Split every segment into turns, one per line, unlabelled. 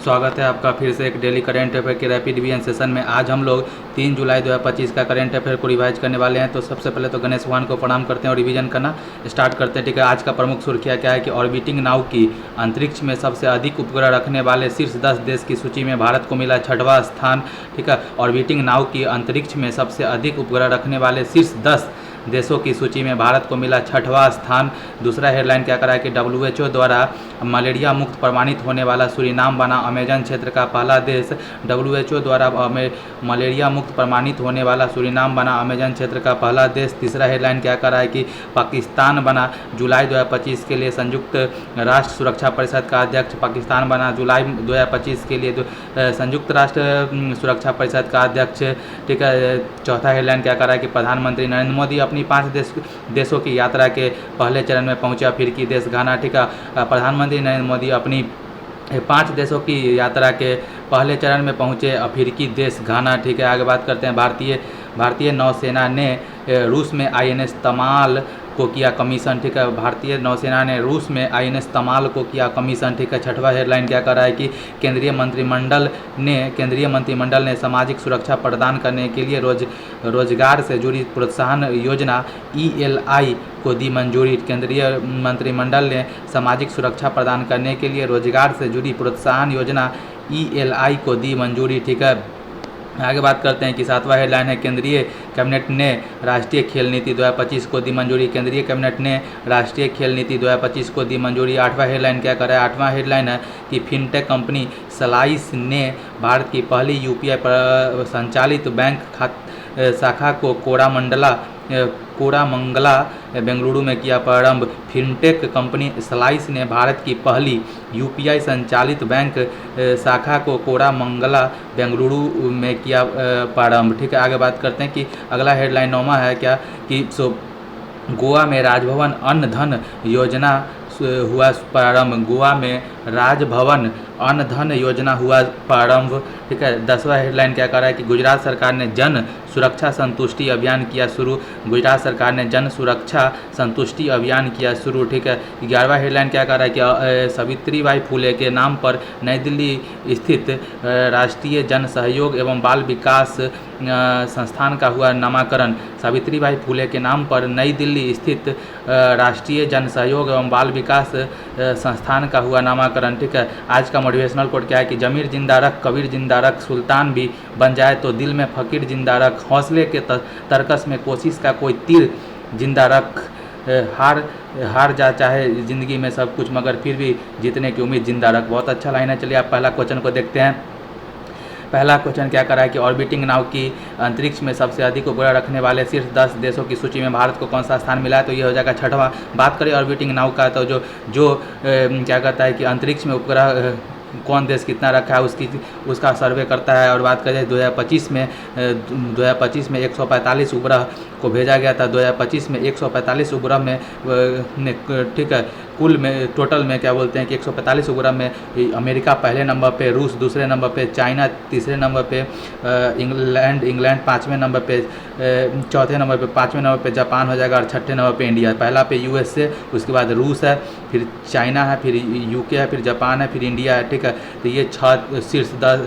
स्वागत है आपका फिर से एक डेली करेंट अफेयर के रैपिड रिवीजन सेशन में। आज हम लोग 3 जुलाई 2025 का करेंट अफेयर को रिवाइज करने वाले हैं। तो सबसे पहले तो गणेश भगवान को प्रणाम करते हैं और रिवीजन करना स्टार्ट करते हैं। ठीक है, आज का प्रमुख सुर्खियाँ क्या है कि ऑर्बिटिंग नाउ की अंतरिक्ष में सबसे अधिक उपग्रह रखने वाले शीर्ष 10 देश की सूची में भारत को मिला 6वां स्थान। ठीक है, ऑर्बिटिंग नाउ की अंतरिक्ष में सबसे अधिक उपग्रह रखने वाले शीर्ष 10 देशों की सूची में भारत को मिला 6वां स्थान। दूसरा हेडलाइन क्या करा है कि WHO द्वारा मलेरिया मुक्त प्रमाणित होने वाला सूरीनाम बना अमेजन क्षेत्र का पहला देश। WHO द्वारा मलेरिया मुक्त प्रमाणित होने वाला सूरीनाम बना अमेजन क्षेत्र का पहला देश। तीसरा हेडलाइन क्या करा है कि पाकिस्तान बना जुलाई 2025 के लिए संयुक्त राष्ट्र सुरक्षा परिषद का अध्यक्ष। पाकिस्तान बना जुलाई 2025 के लिए संयुक्त राष्ट्र सुरक्षा परिषद का अध्यक्ष। ठीक है, चौथा हेडलाइन क्या करा है कि प्रधानमंत्री नरेंद्र मोदी अपनी 5 देशों की यात्रा के पहले चरण में पहुंचे अफ्रीकी देश घाना। ठीक है, प्रधानमंत्री नरेंद्र मोदी अपनी 5 देशों की यात्रा के पहले चरण में पहुंचे अफ्रीकी देश घाना। ठीक है, आगे बात करते हैं। भारतीय नौसेना ने रूस में INS तमाल को किया कमीशन। ठीक है, भारतीय नौसेना ने रूस में INS तमाल को किया कमीशन। ठीक है, छठवां हेडलाइन क्या कर रहा है कि केंद्रीय मंत्रिमंडल ने सामाजिक सुरक्षा प्रदान करने के लिए रोजगार से जुड़ी प्रोत्साहन योजना ELI को दी मंजूरी। केंद्रीय मंत्रिमंडल ने सामाजिक सुरक्षा प्रदान करने के लिए रोजगार से जुड़ी प्रोत्साहन योजना ELI को दी मंजूरी। ठीक है, आगे बात करते हैं कि 7वां हेडलाइन है केंद्रीय कैबिनेट ने राष्ट्रीय खेल नीति 2025 को दी मंजूरी। केंद्रीय कैबिनेट ने राष्ट्रीय खेल नीति 2025 को दी मंजूरी। 8वां हेडलाइन क्या कर रहा है? 8वां हेडलाइन है कि फिनटेक कंपनी स्लाइस ने भारत की पहली UPI पर संचालित बैंक शाखा को कोरामंगला बेंगलुरु में किया प्रारंभ। फिनटेक कंपनी स्लाइस ने भारत की पहली UPI संचालित बैंक शाखा को कोरामंगला बेंगलुरु में किया प्रारंभ। ठीक है, आगे बात करते हैं कि अगला हेडलाइन 9वां है क्या कि गोवा में राजभवन अन्न धन योजना हुआ प्रारंभ। गोवा में राजभवन अन्न धन योजना हुआ प्रारंभ। ठीक है, 10वां हेडलाइन क्या कर रहा है कि गुजरात सरकार ने जन सुरक्षा संतुष्टि अभियान किया शुरू। गुजरात सरकार ने जन सुरक्षा संतुष्टि अभियान किया शुरू। ठीक है, 11वां हेडलाइन क्या कर रहा है कि सावित्रीबाई फुले के नाम पर नई दिल्ली स्थित राष्ट्रीय जन सहयोग एवं बाल विकास संस्थान का हुआ नामाकरण। सावित्रीबाई फुले के नाम पर नई दिल्ली स्थित राष्ट्रीय जन सहयोग एवं बाल विकास संस्थान का हुआ नामाकरण। ठीक है, आज का मोटिवेशनल कोट क्या है कि जमीर जिंदा रख, कबीर जिंदा रख, सुल्तान भी बन जाए तो दिल में फ़कीर जिंदा रख, हौसले के तरकस में कोशिश का कोई तीर जिंदा रख, हार जा चाहे ज़िंदगी में सब कुछ मगर फिर भी जीतने की उम्मीद जिंदा रख। बहुत अच्छा लाइन है। चलिए आप पहला क्वेश्चन को देखते हैं। पहला क्वेश्चन क्या कर रहा है कि ऑर्बिटिंग नाउ की अंतरिक्ष में सबसे अधिक उपग्रह रखने वाले शीर्ष 10 देशों की सूची में भारत को कौन सा स्थान मिला है? तो ये हो जाएगा 6वां। बात करें ऑर्बिटिंग नाउ का तो जो क्या कहता है कि अंतरिक्ष में उपग्रह कौन देश कितना रखा है उसका सर्वे करता है। और बात करें 2025 में 145 उपग्रह को भेजा गया था। 2025 में 145 उपग्रह में ठीक है, कुल में टोटल में क्या बोलते हैं कि 145 उपग्रह में अमेरिका पहले नंबर पे, रूस दूसरे नंबर पे, चाइना तीसरे नंबर पे, इंग्लैंड 5वें नंबर पे, चौथे नंबर पे, 5वें नंबर पे जापान हो जाएगा और 6ठे नंबर पे इंडिया। पहला पे USA, उसके बाद रूस है, फिर चाइना है, फिर UK है, फिर जापान है, फिर इंडिया है। ठीक है, तो ये 6 शीर्ष 10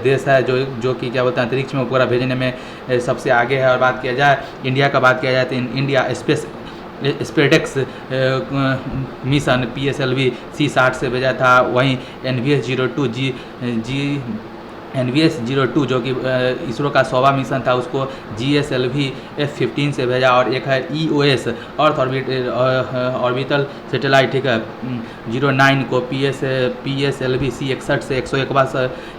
देश है जो कि क्या बोलते हैं अंतरिक्ष में उपग्रह भेजने में सबसे आगे है। और बात किया जाए इंडिया का, बात किया जाए तो इंडिया स्पेसडेक्स मिशन PSLV C60 से भेजा था। वहीं NVS-02 जो कि इसरो का 100वां मिशन था उसको GSLV F-15 से भेजा। और एक है EOS अर्थ ऑर्बिटल सैटेलाइट, ठीक है, 09 को PSLV C61 से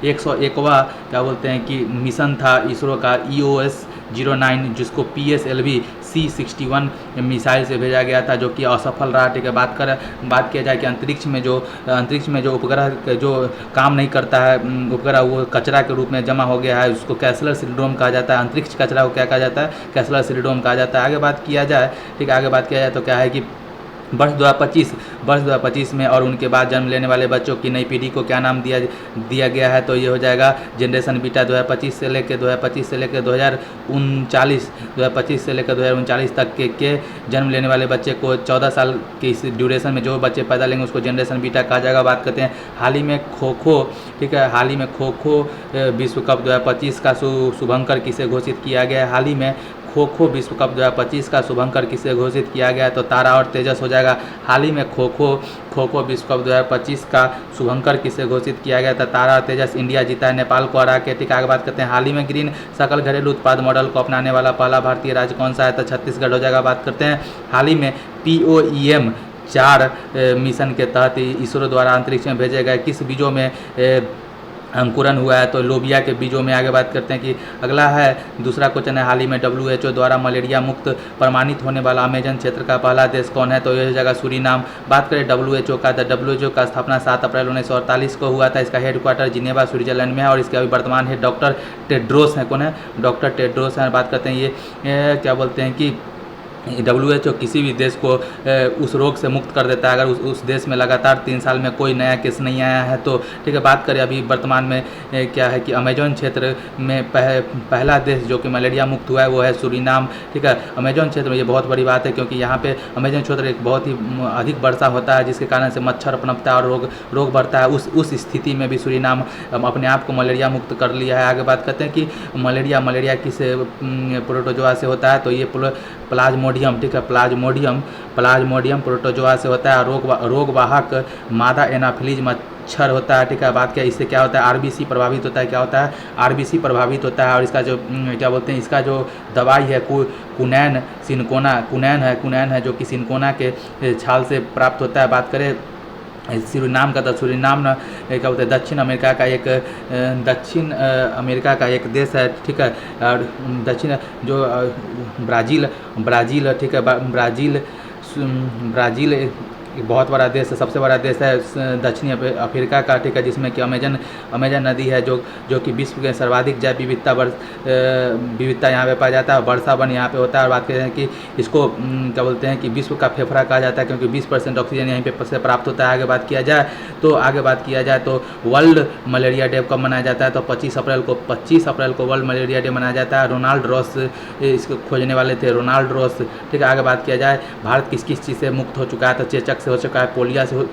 101वां क्या बोलते हैं कि मिशन था इसरो का EOS 09 जिसको PSLV C61 मिसाइल से भेजा गया था जो कि असफल रहा। ठीक है, बात किया जाए कि अंतरिक्ष में जो उपग्रह जो काम नहीं करता है उपग्रह वो कचरा के रूप में जमा हो गया है, उसको कैसलर सिंड्रोम कहा जाता है। अंतरिक्ष कचरा को क्या कहा जाता है? कैसलर सिंड्रोम कहा जाता है। आगे बात किया जाए तो क्या है कि वर्ष 2025 में और उनके बाद जन्म लेने वाले बच्चों की नई पीढ़ी को क्या नाम दिया गया है, तो ये हो जाएगा जनरेशन बीटा। 2025 से लेकर 2039 2025 से लेकर 2039 तक के जन्म लेने वाले बच्चे को 14 साल के इस ड्यूरेशन में जो बच्चे पैदा लेंगे उसको जनरेशन बीटा कहा जाएगा। बात करते हैं हाल ही में खो खो, ठीक है, हाल ही में खो खो विश्व कप 2025 का शुभंकर किसे घोषित किया गया है। हाल ही में खो खो विश्व कप 2025 का शुभंकर किसे घोषित किया गया है, तो तारा और तेजस हो जाएगा। हाल ही में खो खो विश्व कप 2025 का शुभंकर किसे घोषित किया गया था, तारा और तेजस। इंडिया जीता है नेपाल को हरा के। ठीक, आगे बात करते हैं हाल ही में ग्रीन सकल घरेलू उत्पाद मॉडल को अपनाने वाला पहला भारतीय राज्य कौन सा है, तो छत्तीसगढ़ हो जाएगा। बात करते हैं हाल ही में POEM 4 मिशन के तहत इसरो द्वारा अंतरिक्ष में भेजे गए किस बीजों में अंकुरन हुआ है, तो लोबिया के बीजों में। आगे बात करते हैं कि अगला है दूसरा क्वेश्चन है, हाल ही में WHO द्वारा मलेरिया मुक्त प्रमाणित होने वाला अमेजन क्षेत्र का पहला देश कौन है, तो यह जगह सूरीनाम। बात करें WHO का, तो WHO का स्थापना 7 अप्रैल 1948 को हुआ था। इसका हेडक्वार्टर जिनेवा स्विट्जरलैंड में है और इसके अभी वर्तमान हेड डॉक्टर टेड्रोस हैं। कौन है? डॉक्टर टेड्रोस हैं। बात करते हैं ये क्या बोलते हैं कि WHO किसी भी देश को उस रोग से मुक्त कर देता है अगर उस देश में लगातार 3 साल में कोई नया केस नहीं आया है, तो ठीक है। बात करें अभी वर्तमान में क्या है कि अमेजन क्षेत्र में पहला देश जो कि मलेरिया मुक्त हुआ है वो है सूरीनाम, ठीक है। अमेजन क्षेत्र में ये बहुत बड़ी बात है क्योंकि यहाँ पे अमेजन क्षेत्र एक बहुत ही अधिक वर्षा होता है जिसके कारण से मच्छर पनपता है और रोग बढ़ता है। उस स्थिति में भी सूरीनाम अपने आप को मलेरिया मुक्त कर लिया है। आगे बात करते हैं कि मलेरिया किस प्रोटोजोआ से होता है, तो ये प्लाज्मोडियम, ठीक है, प्लाज्मोडियम प्रोटोजोआ से होता है। रोगवाहक मादा एनाफिलीज मच्छर होता है, ठीक है। बात क्या इससे क्या होता है, RBC प्रभावित होता है। क्या होता है? RBC प्रभावित होता है और इसका जो क्या बोलते हैं, इसका जो दवाई है कुनैन है जो कि सिनकोना के छाल से प्राप्त होता है। बात करें सूरीनाम का, तो सूरीनाम क्या बोलते हैं दक्षिण अमेरिका का एक देश है, ठीक है। और दक्षिण जो ब्राज़ील, ठीक है, ब्राज़ील एक बहुत बड़ा देश है, सबसे बड़ा देश है दक्षिणी अफ्रीका का, ठीक है, जिसमें कि अमेजन नदी है जो कि विश्व के सर्वाधिक जैव विविधता यहाँ पे पाया जाता है। वर्षा वन यहाँ पे होता है। और बात करते हैं कि इसको क्या बोलते हैं कि विश्व का फेफड़ा कहा जाता है क्योंकि 20% ऑक्सीजन यहीं पे से प्राप्त होता है। आगे बात किया जाए तो वर्ल्ड मलेरिया डे कब मनाया जाता है, तो 25 अप्रैल को वर्ल्ड मलेरिया डे मनाया जाता है। रोनाल्ड रॉस इसको खोजने वाले थे, रोनाल्ड रॉस, ठीक है। आगे बात किया जाए भारत किस चीज़ से मुक्त हो चुका है, तो चेचक से हो चुका है,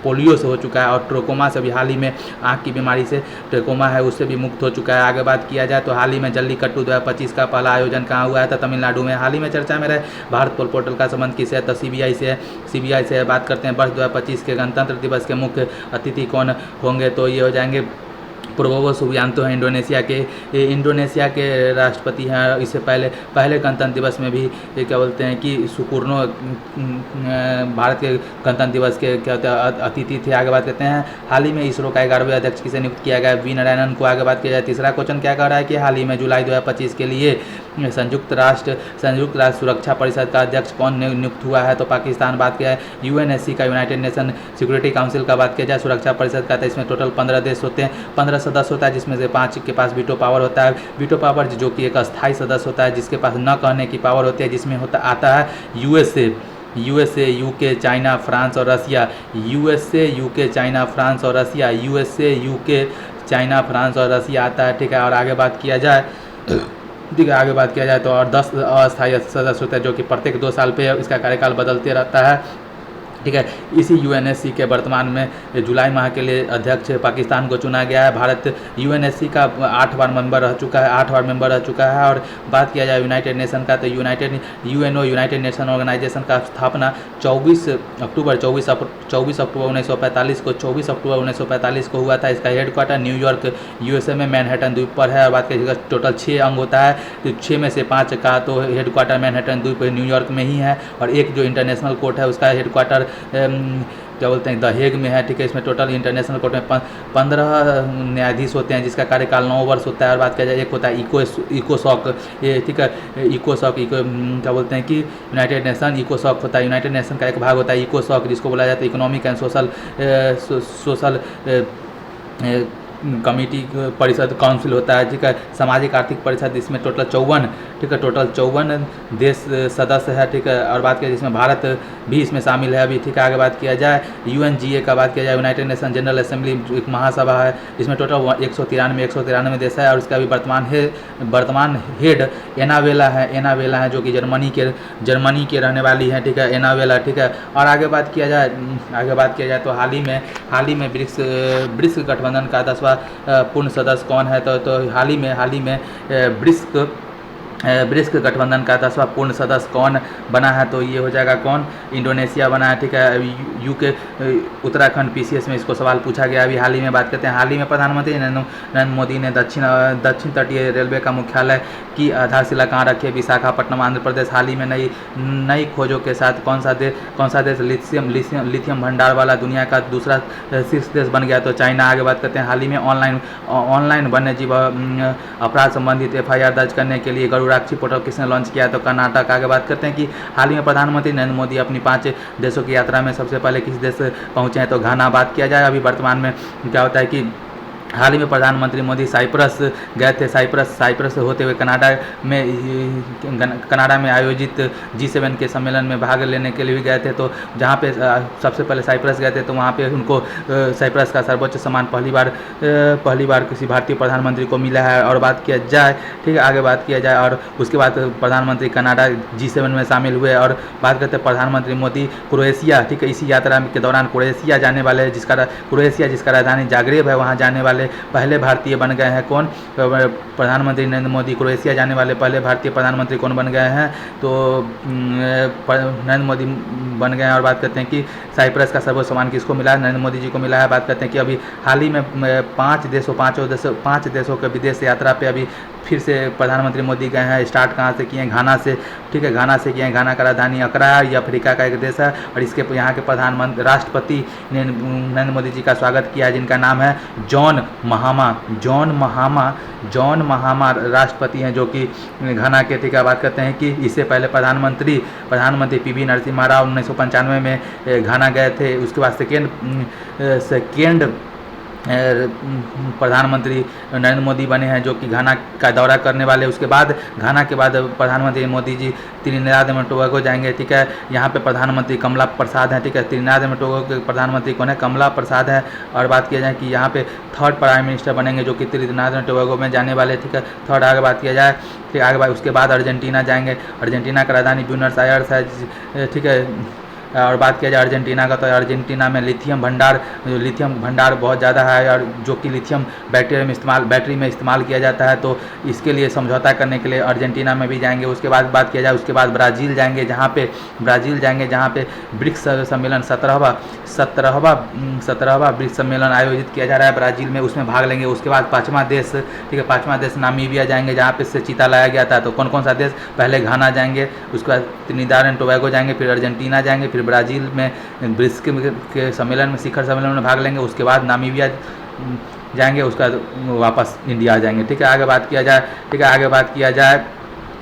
पोलियो से हो चुका है और ट्रोकोमा से भी हाल ही में आँख की बीमारी से ट्रोकोमा है उससे भी मुक्त हो चुका है। आगे बात किया जाए तो हाल ही में जल्लीकट्टू 2025 का पहला आयोजन कहाँ हुआ है, तो तमिलनाडु में। हाल ही में चर्चा में रहे भारत पोल पोर्टल का संबंध किससे है, तो CBI से है। बात करते हैं वर्ष 2025 के गणतंत्र दिवस के मुख्य अतिथि कौन होंगे, तो ये हो जाएंगे प्रबोवो सुबियांतो हैं, इंडोनेशिया के राष्ट्रपति हैं। इससे पहले गणतंत्र दिवस में भी क्या बोलते हैं कि सुकुर्नो भारत के गणतंत्र दिवस के क्या होता है अतिथि थे। आगे बात करते हैं हाल ही में इसरो का 11वें अध्यक्ष किसे नियुक्त किया गया, वी नारायणन को। आगे बात किया जाए तीसरा क्वेश्चन क्या कह रहा है कि हाल ही में जुलाई 2025 के लिए संयुक्त राष्ट्र सुरक्षा परिषद का अध्यक्ष कौन नियुक्त हुआ है, तो पाकिस्तान। बात किया है UNSC का, यूनाइटेड नेशन सिक्योरिटी काउंसिल का बात किया जाए सुरक्षा परिषद का, तो इसमें टोटल 15 देश होते हैं, 15 सदस्य होता है जिसमें से 5 के पास वीटो पावर होता है। वीटो पावर जो कि एक अस्थायी सदस्य होता है जिसके पास न कहने की पावर होती है, जिसमें आता है USA, UK, चाइना, फ्रांस और रसिया। आता है, ठीक है। और आगे बात किया जाए तो और 10 अस्थायी सदस्य होते हैं जो कि प्रत्येक 2 साल पे इसका कार्यकाल बदलते रहता है, ठीक है। इसी UNSC के वर्तमान में जुलाई माह के लिए अध्यक्ष पाकिस्तान को चुना गया है। भारत UNSC का 8 बार मेंबर रह चुका है। और बात किया जाए यूनाइटेड नेशन का, तो यूनाइटेड नेशन ऑर्गेनाइजेशन का स्थापना 24 अक्टूबर 1945 को हुआ था। इसका हेडक्वार्टर न्यूयॉर्क USA में मैनहट्टन द्वीप पर है। और बात करिएगा टोटल 6 अंग होता है, तो 6 में से 5 का तो हेडक्वार्टर मैनहट्टन द्वीप न्यूयॉर्क में ही है और एक जो इंटरनेशनल कोर्ट है उसका हेडक्वार्टर क्या बोलते हैं द हेग में है, ठीक है। इसमें टोटल इंटरनेशनल कोर्ट में 15 न्यायाधीश होते हैं जिसका कार्यकाल 9 वर्ष होता है। और बात किया जाए एक होता है इकोसॉक, ये ठीक है, क्या बोलते हैं कि यूनाइटेड नेशन इकोसॉक होता है, यूनाइटेड नेशन का एक भाग होता है इकोसॉक जिसको बोला जाता है इकोनॉमिक एंड सोशल कमेटी परिषद काउंसिल होता है, ठीक है। सामाजिक आर्थिक परिषद, इसमें टोटल ठीक है। टोटल 54 देश सदस्य है, ठीक है। और बात किया जिसमें भारत भी इसमें शामिल है अभी, ठीक है। आगे बात किया जाए UNGA का बात किया जाए, यूनाइटेड नेशन जनरल असेंबली एक महासभा है, इसमें टोटल 193 देश है। और इसका भी वर्तमान हेड एनावेला है जो कि जर्मनी के रहने वाली है, ठीक है, एनावेला, ठीक है। और आगे बात किया जाए तो हाल ही में ब्रिक्स गठबंधन का 10वां पूर्ण सदस्य कौन है, तो हाल ही में ब्रिक्स गठबंधन का 10वां पूर्ण सदस्य कौन बना है, तो ये हो जाएगा कौन, इंडोनेशिया बना है, ठीक है। यूके उत्तराखंड PCS में इसको सवाल पूछा गया। अभी हाल ही में बात करते हैं, हाल ही में प्रधानमंत्री नरेंद्र मोदी ने दक्षिण तटीय रेलवे का मुख्यालय की आधारशिला कहाँ रखी है, विशाखापट्टनम, आंध्र प्रदेश। हाल ही में नई खोजों के साथ कौन सा देश लिथियम भंडार वाला दुनिया का दूसरा शीर्ष देश बन गया, तो चाइना। आगे बात करते हैं, हाल ही में ऑनलाइन वन्यजीव अपराध संबंधित FIR दर्ज करने के लिए गरुड़ाक्षी पोर्टल किसने लॉन्च किया, तो कर्नाटक। आगे बात करते हैं कि हाल ही में प्रधानमंत्री नरेंद्र मोदी अपनी 5 देशों की यात्रा में सबसे पहले किस देश पहुंचे हैं, तो घाना। बात किया जाए अभी वर्तमान में क्या होता है कि हाल ही में प्रधानमंत्री मोदी साइप्रस गए थे, साइप्रस से होते हुए कनाडा में आयोजित G7 के सम्मेलन में भाग लेने के लिए भी गए थे। तो जहाँ पे सबसे पहले साइप्रस गए थे, तो वहाँ पे उनको साइप्रस का सर्वोच्च सम्मान पहली बार किसी भारतीय प्रधानमंत्री को मिला है। और बात किया जाए, ठीक है, आगे बात किया जाए, और उसके बाद प्रधानमंत्री कनाडा G7 में शामिल हुए। और बात करते हैं प्रधानमंत्री मोदी क्रोएशिया, ठीक है, इसी यात्रा के दौरान क्रोएशिया जाने वाले, जिसका राजधानी जाग्रेब है, वहाँ जाने वाले पहले भारतीय बन गए हैं। कौन, प्रधानमंत्री नरेंद्र मोदी क्रोएशिया जाने वाले पहले भारतीय प्रधानमंत्री कौन बन गए हैं, तो नरेंद्र मोदी बन गए हैं। और बात करते हैं कि साइप्रस का सर्वोच्च सम्मान किसको मिला है, नरेंद्र मोदी जी को मिला है। बात करते हैं कि अभी हाल ही में 5 देशों के विदेश यात्रा पे अभी फिर से प्रधानमंत्री मोदी गए हैं। स्टार्ट कहाँ से किए हैं, घाना से, ठीक है, घाना से किए हैं। घाना का राजधानी अकरा है, ये अफ्रीका का एक देश है। और इसके यहाँ के राष्ट्रपति ने नरेंद्र मोदी जी का स्वागत किया, जिनका नाम है जॉन महामा राष्ट्रपति हैं, जो कि घाना के, ठीक है। बात करते हैं कि इससे पहले प्रधानमंत्री PV नरसिम्हा राव 1995 में घाना गए थे। उसके बाद सेकेंड प्रधानमंत्री नरेंद्र मोदी बने हैं, जो कि घाना का दौरा करने वाले। उसके बाद घाना के बाद प्रधानमंत्री Modi ji Trinidad and Tobago जाएंगे, ठीक है। यहाँ पे प्रधानमंत्री कमला प्रसाद हैं, ठीक है। त्रिनिदाद एंड टोबैगो के प्रधानमंत्री कौन है, कमला प्रसाद है। और बात किया जाए कि यहाँ पे 3rd प्राइम मिनिस्टर बनेंगे, जो कि त्रिनिदाद एंड टोबैगो में जाने वाले, ठीक है, 3rd। आगे बात किया जाए, ठीक, आगे बात उसके बाद अर्जेंटीना जाएंगे। अर्जेंटीना का राजधानी ब्यूनस आयर्स है, ठीक है। और बात किया जाए अर्जेंटीना का, तो अर्जेंटीना में लिथियम भंडार बहुत ज़्यादा है, और जो कि लिथियम बैटरी में इस्तेमाल किया जाता है। तो इसके लिए समझौता करने के लिए अर्जेंटीना में भी जाएंगे। उसके बाद बात किया जाए, उसके बाद ब्राज़ील जाएंगे, जहाँ पे ब्रिक्स सम्मेलन 17वां ब्रिक्स सम्मेलन आयोजित किया जा रहा है ब्राज़ील में, उसमें भाग लेंगे। उसके बाद 5वां देश, ठीक है, 5वां देश नामीबिया जाएंगे, जहाँ पे से चीता लाया गया था। तो कौन सा देश, पहले घाना जाएंगे, उसके बाद त्रिनिदाद एंड टोबैगो जाएंगे, फिर अर्जेंटीना जाएंगे, फिर ब्राज़ील में ब्रिक्स के सम्मेलन में, शिखर सम्मेलन में भाग लेंगे। उसके बाद नामीबिया जाएंगे, उसके बाद वापस इंडिया आ जाएंगे, ठीक है। आगे बात किया जाए,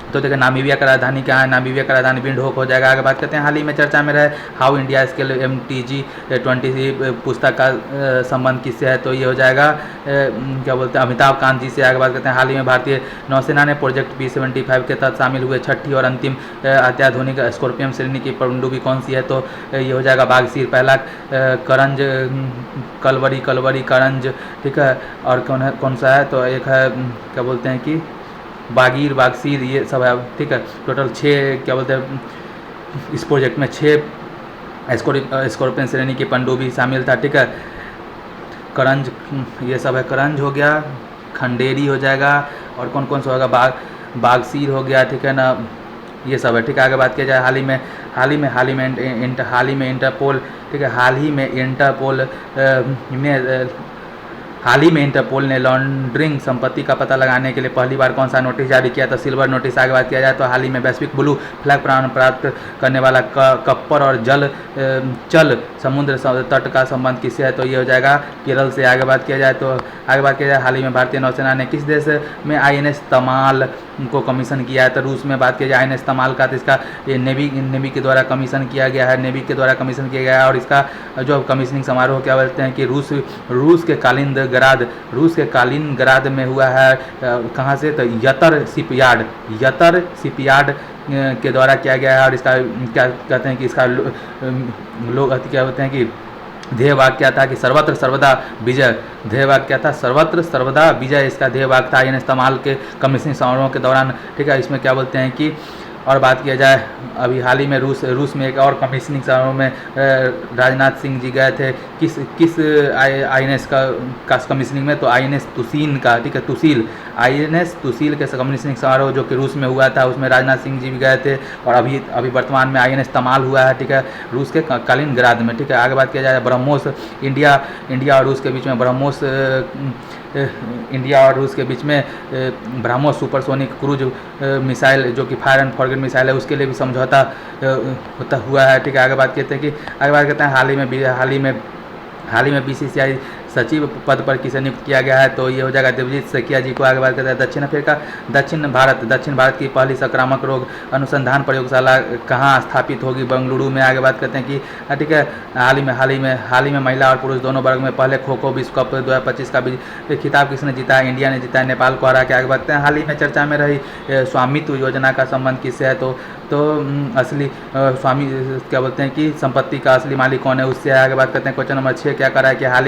तो देखिए नामीबिया का राजधानी क्या है, नामीबिया का राजधानी विंडहोक हो जाएगा। आगे बात करते हैं, हाल ही में चर्चा में रहे हाउ इंडिया स्केल MTG-20 पुस्तक का संबंध किससे है, तो ये हो जाएगा क्या बोलते हैं, अमिताभ कांत जी से। आगे बात करते हैं, हाल ही में भारतीय नौसेना ने प्रोजेक्ट P-75 के तहत शामिल हुए 6ठी और अंतिम अत्याधुनिक स्कॉर्पियन श्रेणी की पनडुब्बी कौन सी है, तो ये हो जाएगा बागसीर। पहला करंज कलवरी करंज, ठीक है। और कौन सा है, तो एक है क्या बोलते हैं कि बागसीर, ये सब है, ठीक है। टोटल 6 क्या बोलते हैं, इस प्रोजेक्ट में 6 स्कॉर्पियन श्रेणी की पनडुब्बी शामिल था, ठीक है। करंज, ये सब है, करंज हो गया, खंडेरी हो जाएगा, और कौन सा होगा, बागसीर हो गया, ठीक है ना, ये सब है, ठीक है। आगे बात किया जाए, हाल ही में इंटरपोल ने लॉन्ड्रिंग संपत्ति का पता लगाने के लिए पहली बार कौन सा नोटिस जारी किया, तो सिल्वर नोटिस। आगे बात किया जाए, तो हाल ही में वैश्विक ब्लू फ्लैग प्रमाण प्राप्त करने वाला कप्पर और चल समुद्र तट का संबंध किससे है, तो ये हो जाएगा केरल से। आगे बात किया जाए, हाल ही में भारतीय नौसेना ने किस देश में INS तमाल को कमीशन किया है, तो रूस में। बात किया जाए INS तमाल का, तो इसका ये नेवी के द्वारा कमीशन किया गया है, और इसका जो कमीशनिंग समारोह क्या बोलते हैं कि रूस के कालिंद कालिनग्राद, रूस के कालिनग्राद में हुआ है। कहाँ से? तो यतर शिपयार्ड के द्वारा किया गया है। और इसका क्या कहते हैं कि इसका लोग क्या होते हैं कि ध्येय वाक्य क्या था कि सर्वत्र सर्वदा विजय। ध्येय वाक्य क्या था? सर्वत्र सर्वदा विजय इसका ध्येय वाक्य था इस्तेमाल के कमीशनिंग समारोह के दौरान। ठीक है, इसमें क्या बोलते हैं कि और बात किया जाए अभी हाल ही में रूस में एक और कमीशनिंग समारोह में राजनाथ सिंह जी गए थे। किस INS का कमीशनिंग में? तो INS तुसीन का। ठीक है, तुसील, INS तुसील के कमीशनिंग समारोह जो कि रूस में हुआ था, उसमें राजनाथ सिंह जी भी गए थे। और अभी वर्तमान में INS तमाल हुआ है। ठीक है, रूस के कालिनग्राद में। ठीक है, आगे बात किया जाए ब्रह्मोस, इंडिया और रूस के बीच में ब्रह्मोस, इंडिया और रूस के बीच में ब्रह्मोस सुपरसोनिक क्रूज मिसाइल जो कि फायर एंड फॉरगेट मिसाइल है, उसके लिए भी समझौता हुआ है। ठीक है, आगे बात कहते हैं हाल ही में BCCI सचिव पद पर किसे नियुक्त किया गया है? तो ये हो जाएगा देवजीत सेकिया जी को। आगे बात करते हैं दक्षिण भारत की पहली संक्रामक रोग अनुसंधान प्रयोगशाला कहाँ स्थापित होगी? बेंगलुरु में। आगे बात करते हैं कि ठीक है, हाल ही में महिला और पुरुष दोनों वर्ग में पहले खो खो विश्व कप 2025 का खिताब किसने जीता? इंडिया ने जीता, नेपाल को हरा के। आगे बात करते हैं हाल ही में चर्चा में रही स्वामित्व योजना का संबंध किससे है? तो असली स्वामी क्या बोलते हैं कि संपत्ति का असली मालिक कौन है? उससे। आगे बात करते हैं क्वेश्चन नंबर 6 क्या कर रहा है कि हाल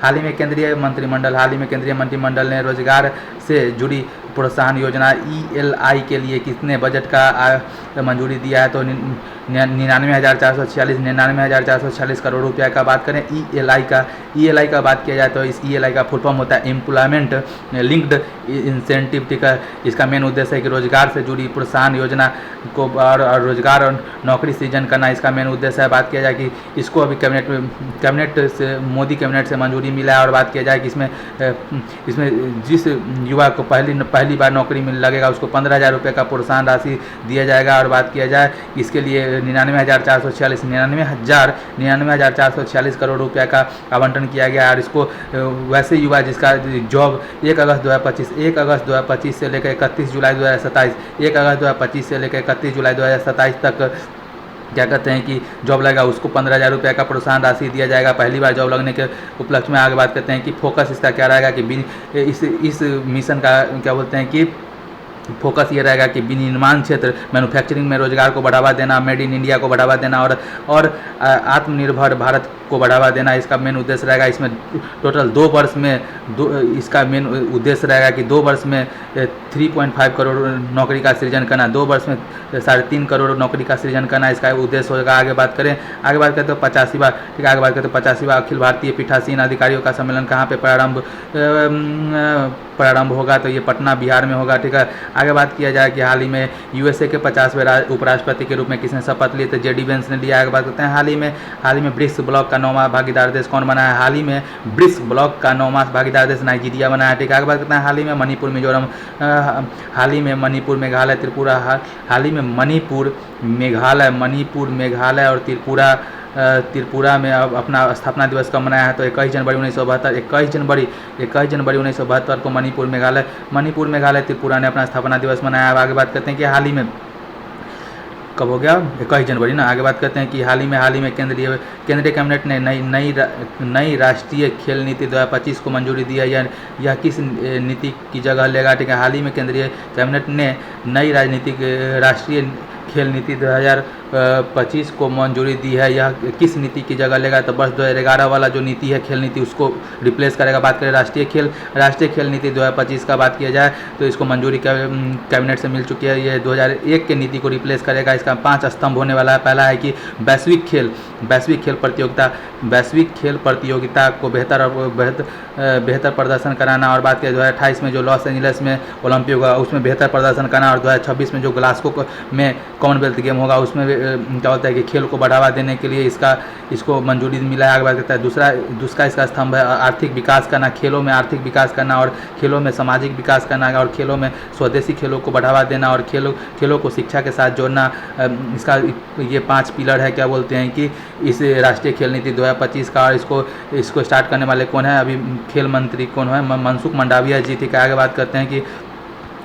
ही में केंद्रीय मंत्रिमंडल ने रोजगार से जुड़ी प्रोत्साहन योजना ELI के लिए कितने बजट का मंजूरी दिया है? तो 99,446 करोड़ रुपया का बात करें ELI का बात किया जाए तो इस ELI का फुल फॉर्म होता है एम्प्लॉयमेंट लिंक्ड इंसेंटिव। ठीक है, इसका मेन उद्देश्य है कि रोजगार से जुड़ी प्रोत्साहन योजना को और रोजगार और नौकरी सृजन करना इसका मेन उद्देश्य है। बात किया जाए कि इसको अभी कैबिनेट से मोदी कैबिनेट से मंजूरी मिला है। और बात किया जाए कि इसमें जिस युवा को पहली बार नौकरी मिल लगेगा उसको 15,000 रुपये का प्रोत्साहन राशि दिया जाएगा। और बात किया जाए इसके लिए 99,446 करोड़ रुपया का आवंटन किया गया है। और इसको वैसे युवा जिसका जॉब 1 अगस्त 2025 से लेकर 31 जुलाई 2027 तक क्या कहते हैं कि जॉब लगा उसको 15,000 रुपये का प्रोत्साहन राशि दिया जाएगा पहली बार जॉब लगने के उपलक्ष्य में। आगे बात करते हैं कि फोकस इसका क्या रहेगा कि इस मिशन का क्या बोलते हैं कि फोकस ये रहेगा कि विनिर्माण क्षेत्र मैन्युफैक्चरिंग में रोजगार को बढ़ावा देना, मेड इन इंडिया को बढ़ावा देना और आत्मनिर्भर भारत को बढ़ावा देना इसका मेन उद्देश्य रहेगा। इसमें टोटल 2 वर्ष में इसका मेन उद्देश्य रहेगा कि 2 वर्ष में 3.5 करोड़ नौकरी का सृजन करना, 2 वर्ष में 3.5 करोड़ नौकरी का सृजन करना इसका उद्देश्य होगा। आगे बात करते हैं 85वां ठीक है, आगे बात करते हैं 85वां अखिल भारतीय पीठासीन अधिकारियों का सम्मेलन कहाँ पे प्रारंभ होगा? तो ये पटना बिहार में होगा। ठीक है, आगे बात किया जाए कि हाल ही में USA के 50वें उपराष्ट्रपति के रूप में किसने शपथ लिए? तो JD वेंस ने लिया। आगे बात करते हैं हाल ही में ब्रिक्स ब्लॉक का 9वां भागीदार देश कौन बना है? हाल ही में ब्रिक्स ब्लॉक का 9वां भागीदार देश नाइजीरिया बना है। ठीक है, आगे बात करते हैं हाल ही में मणिपुर मिजोरम, हाल ही में मणिपुर मेघालय त्रिपुरा, हाल ही में मणिपुर मेघालय और त्रिपुरा में अब अपना स्थापना दिवस कब मनाया है? तो 21 जनवरी 1972 को मणिपुर मेघालय त्रिपुरा ने अपना स्थापना दिवस मनाया है। आगे बात करते हैं कि हाल ही में कब हो गया? 21 जनवरी ना। आगे बात करते हैं कि हाल ही में केंद्रीय कैबिनेट ने नई राष्ट्रीय खेल नीति 2025 को मंजूरी दी है। यह किस नीति की जगह लेगा? ठीक है, हाल ही में केंद्रीय कैबिनेट ने नई राष्ट्रीय खेल नीति 2025 को मंजूरी दी है। यह किस नीति की जगह लेगा? तो वर्ष 2011 वाला जो नीति है खेल नीति उसको रिप्लेस करेगा। बात करें राष्ट्रीय खेल नीति 2025 का बात किया जाए तो इसको मंजूरी कैबिनेट से मिल चुकी है। ये 2001 के नीति को रिप्लेस करेगा। इसका 5 स्तंभ होने वाला है। पहला है कि वैश्विक खेल प्रतियोगिता को बेहतर प्रदर्शन कराना। और बात करें 2028 में जो लॉस एंजलिस में ओलंपिक होगा उसमें बेहतर प्रदर्शन करना। और 2026 में जो ग्लासगो में कॉमनवेल्थ गेम होगा उसमें क्या होता है कि खेल को बढ़ावा देने के लिए इसको मंजूरी मिला है। आगे बात करता है दूसरा इसका स्तंभ है आर्थिक विकास करना, खेलों में आर्थिक विकास करना और खेलों में सामाजिक विकास करना और खेलों में स्वदेशी खेलों को बढ़ावा देना और खेलों को शिक्षा के साथ जोड़ना। इसका ये 5 पिलर है क्या बोलते हैं कि इस राष्ट्रीय खेल नीति 2025 का। और इसको स्टार्ट करने वाले कौन है? अभी खेल मंत्री कौन है? मनसुख मंडाविया जी। ठीक है, आगे बात करते हैं कि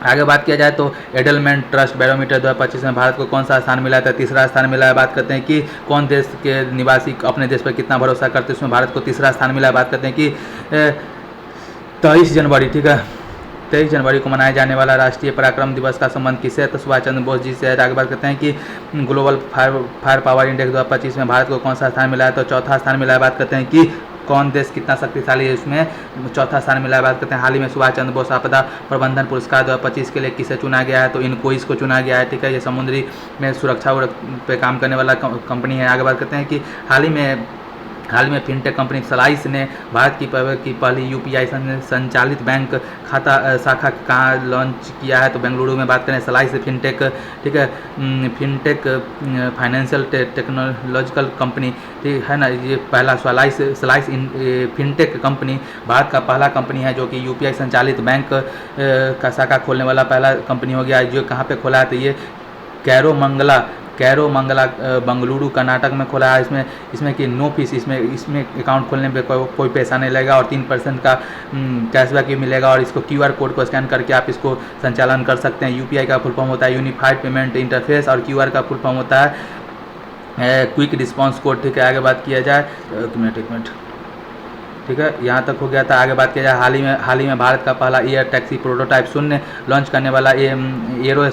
आगे बात किया जाए तो एडलमेंट ट्रस्ट बैरोमीटर 2025 में भारत को कौन सा स्थान मिला है? तीसरा स्थान मिला है। बात करते हैं कि कौन देश के निवासी अपने देश पर कितना भरोसा करते हैं, उसमें भारत को तीसरा स्थान मिला है। बात करते हैं कि 23 जनवरी, ठीक है, 23 जनवरी को मनाए जाने वाला राष्ट्रीय पराक्रम दिवस का संबंध किससे है? तो सुभाष चंद्र बोस जी से है। आगे बात करते हैं कि ग्लोबल फायर पावर इंडेक्स 2025 में भारत को कौन सा स्थान मिला है? तो चौथा स्थान मिला है। बात करते हैं कि कौन देश कितना शक्तिशाली है, इसमें चौथा स्थान मिला है। बात करते हैं हाल ही में सुभाष चंद्र बोस आपदा प्रबंधन पुरस्कार 2025 के लिए किसे चुना गया है? तो इनकोइस को चुना गया है, ठीक है। ये समुद्री में सुरक्षा पे काम करने वाला कंपनी है। आगे बात करते हैं कि हाल में फिनटेक कंपनी स्लाइस ने भारत की पहली यूपीआई संचालित बैंक खाता शाखा कहाँ लॉन्च किया है? तो बेंगलुरु में। बात करें स्लाइस फिनटेक, ठीक है, फिनटेक फाइनेंशियल टेक्नोलॉजिकल कंपनी, ठीक है ना, ये पहला स्लाइस फिनटेक कंपनी भारत का पहला कंपनी है जो कि यूपीआई संचालित बैंक का शाखा खोलने वाला पहला कंपनी हो गया है। जो कहाँ पे खोला है? तो ये कैरो मंगला बंगलुरु कर्नाटक में खोला है। इसमें कि नो फीस, इसमें अकाउंट खोलने पे कोई पैसा नहीं लगेगा और 3% का कैशबैक भी मिलेगा। और इसको QR कोड को स्कैन करके आप इसको संचालन कर सकते हैं। यूपीआई का फुल फॉर्म होता है यूनिफाइड पेमेंट इंटरफेस और QR का फुल फॉर्म होता है क्विक रिस्पॉन्स कोड, ठीक है। आगे बात किया जाए, एक मिनट, ठीक है, यहाँ तक हो गया था। आगे बात किया जाए हाल ही में भारत का पहला एयर टैक्सी प्रोटोटाइप शून्य लॉन्च करने वाला एरो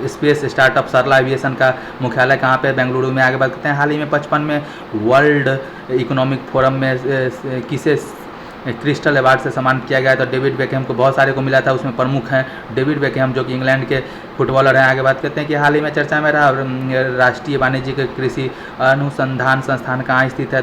स्पेस स्टार्टअप सरला एविएशन का मुख्यालय कहाँ पे? बेंगलुरु में। आगे बात करते हैं हाल ही में 55 में वर्ल्ड इकोनॉमिक फोरम में किसे क्रिस्टल अवार्ड से सम्मानित किया गया है? तो डेविड बेकहम को बहुत सारे को मिला था, उसमें प्रमुख हैं डेविड बेकहम जो कि इंग्लैंड के फुटबॉलर हैं। आगे बात करते हैं कि हाल ही में चर्चा में रहा राष्ट्रीय वाणिज्यिक कृषि अनुसंधान संस्थान कहाँ स्थित है?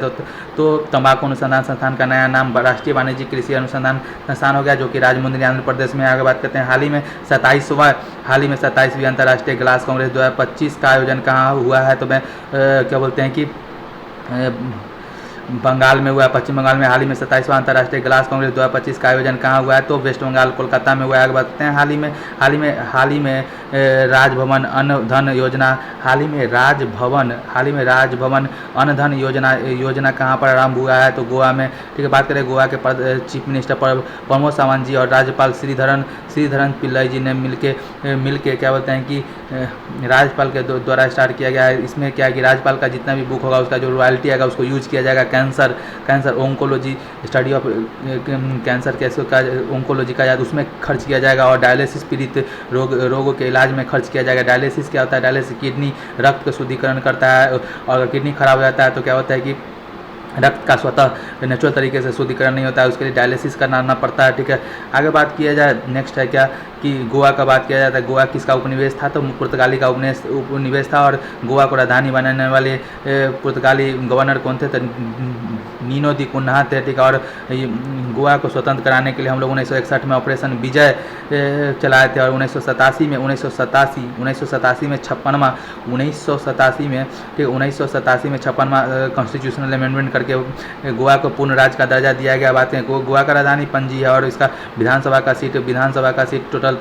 तो तंबाकू अनुसंधान संस्थान का नया नाम राष्ट्रीय वाणिज्यिक कृषि अनुसंधान संस्थान हो गया जो कि राजमुंद्री आंध्र प्रदेश में। आगे बात करते हैं हाल ही में 27वीं अंतर्राष्ट्रीय ग्लास कांग्रेस 2025 का आयोजन कहाँ हुआ है? तो मैं क्या बोलते हैं कि बंगाल में हुआ है, पश्चिम बंगाल में। हाल ही में 27वां अंतर्राष्ट्रीय ग्लास कांग्रेस 2025 का आयोजन कहाँ हुआ है? तो वेस्ट बंगाल कोलकाता में हुआ है। आगे बढ़ते हैं हाल ही में राजभवन अन्न धन योजना अन्न धन योजना कहाँ पर आरंभ हुआ है? तो गोवा में, ठीक है। बात करें गोवा के चीफ मिनिस्टर प्रमोद सावंत जी और राज्यपाल श्रीधरन पिल्लाई जी ने मिलके क्या बोलते हैं कि राज्यपाल के द्वारा स्टार्ट किया गया है। इसमें क्या है कि राज्यपाल का जितना भी बुक होगा उसका जो रॉयल्टी आएगा उसको यूज किया जाएगा cancer oncology study of cancer कैसे का ओंकोलॉजी का उसमें खर्च किया जाएगा और डायलिसिस पीड़ित रोगों के इलाज में खर्च किया जाएगा। डायलिसिस क्या होता है? डायलिसिस किडनी रक्त का शुद्धिकरण करता है और अगर किडनी खराब हो जाता है तो क्या होता है कि रक्त का स्वतः नेचुरल तरीके से शुद्धिकरण नहीं होता है, उसके लिए डायलिसिस करना पड़ता है, ठीक है। आगे बात किया जाए, नेक्स्ट है क्या कि गोवा का बात किया जाता है। गोवा किसका उपनिवेश था? तो पुर्तगाली का उपनिवेश था और गोवा को राजधानी बनाने वाले पुर्तगाली गवर्नर कौन थे? तो नीनो दी कुन्हा थे, ठीक है। और गोवा को स्वतंत्र कराने के लिए हम लोग 1961 में ऑपरेशन विजय चलाए थे और 1987 में 56वां कॉन्स्टिट्यूशनल अमेंडमेंट करके गोवा को पूर्ण राज्य का दर्जा दिया गया। बात है गोवा का राजधानी पणजी है और इसका विधानसभा का सीट टोटल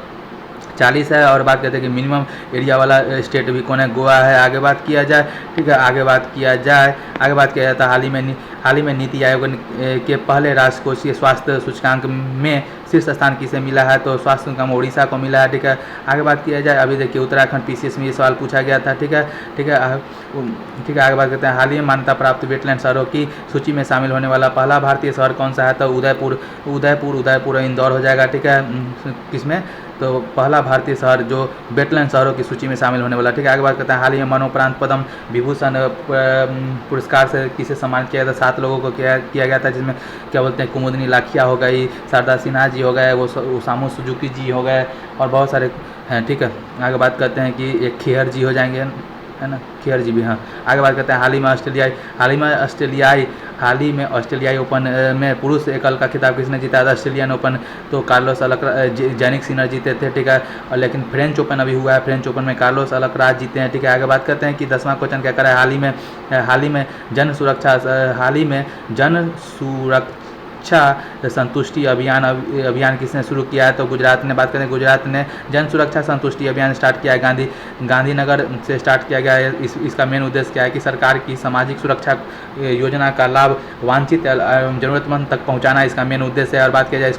40 है। और बात करते हैं कि मिनिमम एरिया वाला स्टेट भी कौन है? गोवा है। आगे बात किया जाए, ठीक है, आगे बात किया जाता है हाल ही में नीति आयोग के पहले राष्ट्रकोषीय स्वास्थ्य सूचकांक में शीर्ष स्थान किसे मिला है? तो स्वास्थ्य सूचकांक उड़ीसा को मिला है, ठीक है। आगे बात किया जाए, अभी देखिए उत्तराखंड PCS में ये सवाल पूछा गया था, ठीक है। आगे बात करते हैं हाल ही में मान्यता प्राप्त वेटलैंड शहरों की सूची में शामिल होने वाला पहला भारतीय शहर कौन सा है? तो उदयपुर इंदौर हो जाएगा, ठीक है। किसमें? तो पहला भारतीय शहर जो वेटलैंड शहरों की सूची में शामिल होने वाला, ठीक है। आगे बात करते हैं हाल ही में मरणोपरांत पद्म विभूषण पुरस्कार से किसे सम्मानित किया गया था? 7 लोगों को किया गया था, जिसमें क्या बोलते हैं कुमुदनी लाखिया हो गई, शारदा सिन्हा जी हो गए, वो ओसामू सुजुकी जी हो गए और बहुत सारे हैं, ठीक है। आगे बात करते हैं कि एक खेहर जी हो जाएंगे, है ना, खेहर जी भी, हाँ। आगे बात करते हैं हाल ही में ऑस्ट्रेलियाई ओपन में पुरुष एकल का खिताब किसने जीता था? ऑस्ट्रेलियन ओपन तो कार्लोस जैनिक सिनर जीते थे, ठीक है। और लेकिन फ्रेंच ओपन अभी हुआ है, फ्रेंच ओपन में कार्लोस अलकराज जीते हैं, ठीक है। आगे बात करते हैं कि 10वां क्वेश्चन क्या करा है? हाल ही में जन सुरक्षा संतुष्टि अभियान किसने शुरू किया है? तो गुजरात ने। बात करें गुजरात ने जन सुरक्षा संतुष्टि अभियान स्टार्ट किया है, गांधीनगर से स्टार्ट किया गया है। इसका मेन उद्देश्य क्या है कि सरकार की सामाजिक सुरक्षा योजना का लाभ वांछित जरूरतमंद तक पहुंचाना इसका मेन उद्देश्य है। और बात किया जाए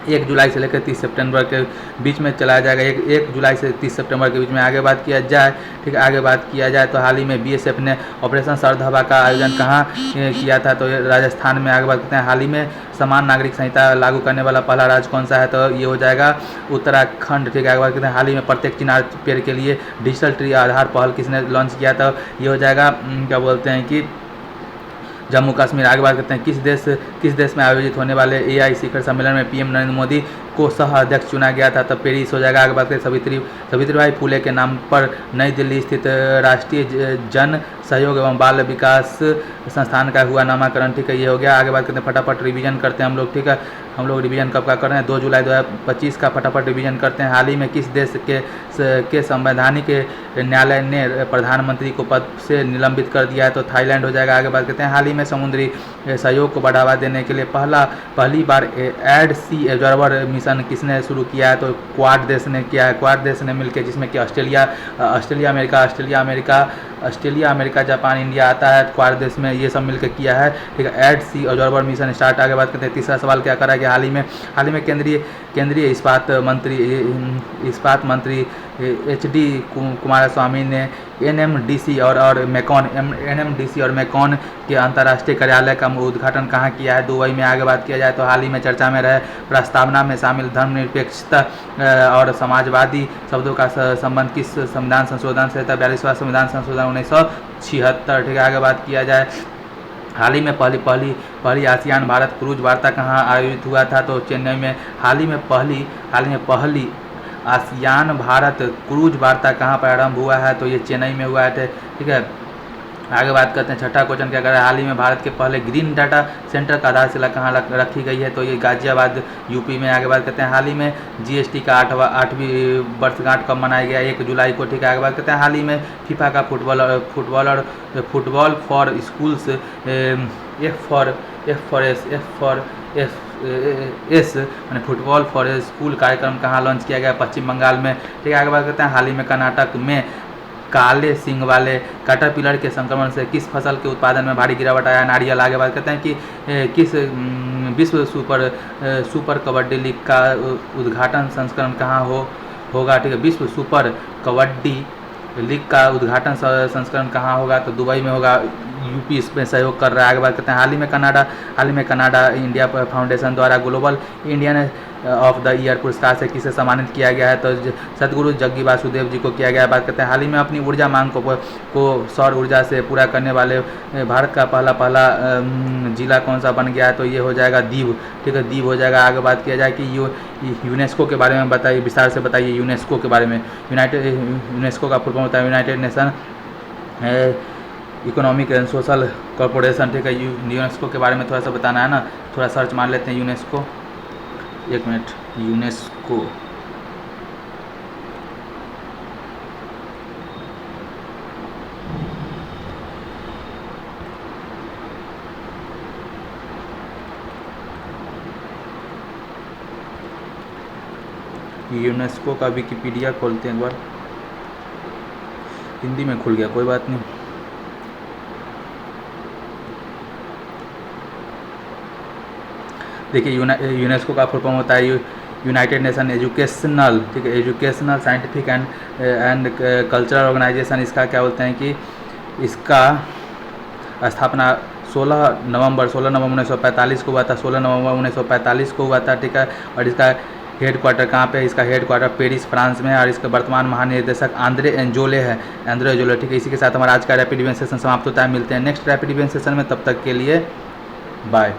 1 जुलाई से लेकर 30 सितंबर के बीच में चलाया जाएगा। 1 जुलाई से 30 सितंबर के बीच में। आगे बात किया जाए, ठीक है, आगे बात किया जाए तो हाल ही में बीएसएफ ने ऑपरेशन सर्द हवा का आयोजन कहाँ किया था, तो राजस्थान में। आगे बात करते हैं, हाल ही में समान नागरिक संहिता लागू करने वाला पहला राज्य कौन सा है, तो ये हो जाएगा उत्तराखंड, ठीक है। आगे बात करते हैं, हाल ही में प्रत्येक चिनार पेड़ के लिए डिजिटल ट्री आधार पहल किसने लॉन्च किया था, ये हो जाएगा क्या बोलते हैं कि जम्मू कश्मीर। आगे बात करते हैं, किस देश में आयोजित होने वाले एआई शिखर सम्मेलन में पीएम नरेंद्र मोदी को सह अध्यक्ष चुना गया था, तब पेरिस हो जाएगा। आगे बात करें, सावित्रीबाई फुले के नाम पर नई दिल्ली स्थित राष्ट्रीय जन सहयोग एवं बाल विकास संस्थान का हुआ नामाकरण, ठीक है, ये हो गया। आगे बात करते हैं, फटाफट रिवीजन करते हैं हम लोग, ठीक है। हम लोग रिवीजन कब का कर रहे हैं, 2 जुलाई 2025 का फटाफट रिवीजन करते हैं। हाल ही में किस देश के संवैधानिक न्यायालय ने प्रधानमंत्री को पद से निलंबित कर दिया है, तो थाईलैंड हो जाएगा। आगे बात करते हैं, हाल ही में समुद्री सहयोग को बढ़ावा देने के लिए पहली बार एड सी ऑब्जर्वर मिशन किसने शुरू किया है, तो क्वाड देश ने किया है। क्वाड देश ने मिलकर, जिसमें कि ऑस्ट्रेलिया, अमेरिका, जापान, इंडिया आता है, क्वाड देश में ये सब मिलकर किया है, ठीक है। Ad see observer mission start. आगे बात करते हैं, तीसरा सवाल क्या करा कि हाल ही में केंद्रीय इस्पात मंत्री HD कुमारस्वामी ने NMDC और मेकॉन के अंतर्राष्ट्रीय कार्यालय का उद्घाटन कहाँ किया है, दुबई में। आगे बात किया जाए तो हाल ही में चर्चा में रहे प्रस्तावना में शामिल धर्मनिरपेक्षता और समाजवादी शब्दों का संबंध किस संविधान संशोधन से था, 42वां संविधान संशोधन 1976, ठीक है। आगे बात किया जाए, हाल ही में पहली आसियान भारत क्रूज वार्ता कहाँ आयोजित हुआ था, तो चेन्नई में। हाल ही में पहली आसियान भारत क्रूज वार्ता कहाँ प्रारंभ हुआ है, तो ये चेन्नई में हुआ है, ठीक है। आगे बात करते हैं, छठा क्वेश्चन क्या कर रहा है, हाल ही में भारत के पहले ग्रीन डाटा सेंटर का आधारशिला कहाँ रखी गई है, तो ये गाजियाबाद यूपी में। आगे बात करते हैं, हाल ही में GST का 8वीं वर्षगांठ कब मनाया गया, 1 जुलाई को, ठीक है। आगे बात करते हैं, हाल ही में फीफा का फुटबॉल फॉर स्कूल्स एस यानी फुटबॉल फॉर स्कूल कार्यक्रम कहाँ लॉन्च किया गया, पश्चिम बंगाल में, ठीक है। आगे बात करते हैं, हाल ही में कर्नाटक में काले सिंग वाले कैटरपिलर के संक्रमण से किस फसल के उत्पादन में भारी गिरावट आया, नारियल। आगे बात करते हैं कि किस विश्व सुपर कबड्डी लीग का उद्घाटन संस्करण कहाँ होगा, ठीक है। विश्व सुपर कबड्डी लीग का उद्घाटन संस्करण कहाँ होगा, तो दुबई में होगा। यूपी इसमें सहयोग कर रहा है। आगे बात करते हैं, हाल ही में कनाडा इंडिया फाउंडेशन द्वारा global Indian of the year पुरस्कार से किसे सम्मानित किया गया है, तो सदगुरु जग्गी वासुदेव जी को किया गया है। बात करते हैं, हाल ही में अपनी ऊर्जा मांग को सौर ऊर्जा से पूरा करने वाले भारत का पहला जिला कौन सा बन गया है, तो ये हो जाएगा दीव, ठीक है, दीव हो जाएगा। आगे बात किया जाए कि यूनेस्को के बारे में बताइए, विस्तार से बताइए यूनेस्को के बारे में। यूनेस्को का फुल फॉर्म होता है United nation economic and social corporation, ठीक है। यूनेस्को के बारे में थोड़ा सा बताना है ना, थोड़ा सर्च मार लेते हैं यूनेस्को, 1 मिनट। यूनेस्को का विकिपीडिया खोलते हैं एक बार, हिंदी में खुल गया, कोई बात नहीं। देखिए, यूनेस्को का फुल फॉर्म होता है यूनाइटेड नेशन एजुकेशनल, ठीक है, educational scientific and cultural organisation. इसका क्या बोलते हैं कि इसका स्थापना 16 नवंबर 1945 को हुआ था, 16 नवंबर 1945 को हुआ था, ठीक है। और इसका हेड क्वार्टर कहाँ पे है, इसका हेड क्वार्टर पेरिस फ्रांस में है, और इसका वर्तमान महानिदेशक आंद्रे एंजोले है, ठीक है। इसी के साथ हमारा आज का रैपिड इवेंट सेशन समाप्त होता है। मिलते हैं नेक्स्ट रैपिड इवेंट सेशन में, तब तक के लिए बाय।